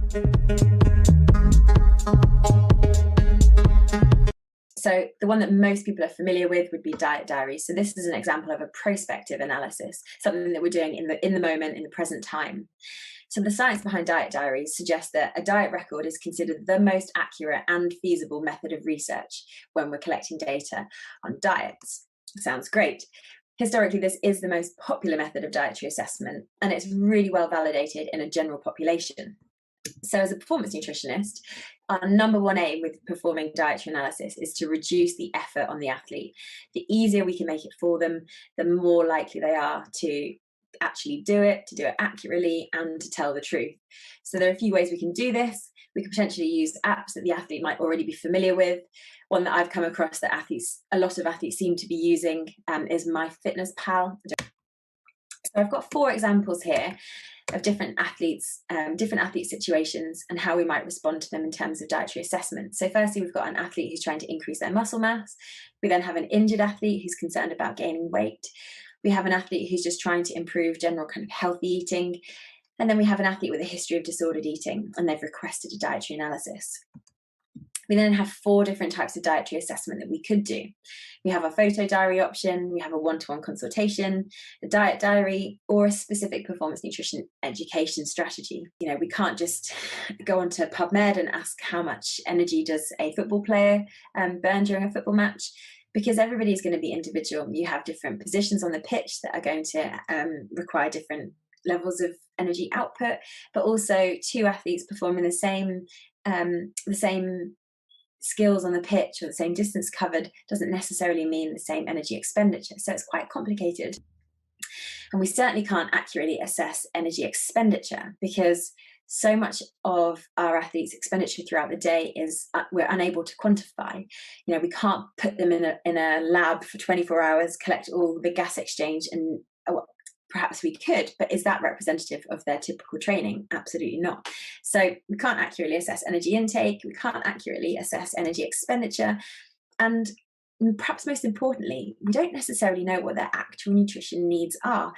So the one that most people are familiar with would be diet diaries. So this is an example of a prospective analysis, something that we're doing in the moment, in the present time. So the science behind diet diaries suggests that a diet record is considered the most accurate and feasible method of research when we're collecting data on diets. Sounds great. Historically, this is the most popular method of dietary assessment, and it's really well validated in a general population. So as a performance nutritionist, our number one aim with performing dietary analysis is to reduce the effort on the athlete. The easier we can make it for them, the more likely they are to actually do it accurately, and to tell the truth. So there are a few ways we can do this. We could potentially use apps that the athlete might already be familiar with. One that I've come across that a lot of athletes seem to be using is MyFitnessPal. So I've got 4 examples here of different athlete situations and how we might respond to them in terms of dietary assessment. So firstly, we've got an athlete who's trying to increase their muscle mass. We then have an injured athlete who's concerned about gaining weight. We have an athlete who's just trying to improve general kind of healthy eating. And then we have an athlete with a history of disordered eating, and they've requested a dietary analysis. We then have 4 different types of dietary assessment that we could do. We have a photo diary option, we have a one-to-one consultation, a diet diary, or a specific performance nutrition education strategy. You know, we can't just go onto PubMed and ask how much energy does a football player burn during a football match, because everybody's going to be individual. You have different positions on the pitch that are going to require different levels of energy output, but also 2 athletes performing the same skills on the pitch or the same distance covered doesn't necessarily mean the same energy expenditure. So it's quite complicated. And we certainly can't accurately assess energy expenditure, because so much of our athletes' expenditure throughout the day is we're unable to quantify. You know, we can't put them in a lab for 24 hours, collect all the gas exchange, and perhaps we could, but is that representative of their typical training? Absolutely not. So we can't accurately assess energy intake, we can't accurately assess energy expenditure, and perhaps most importantly, we don't necessarily know what their actual nutrition needs are,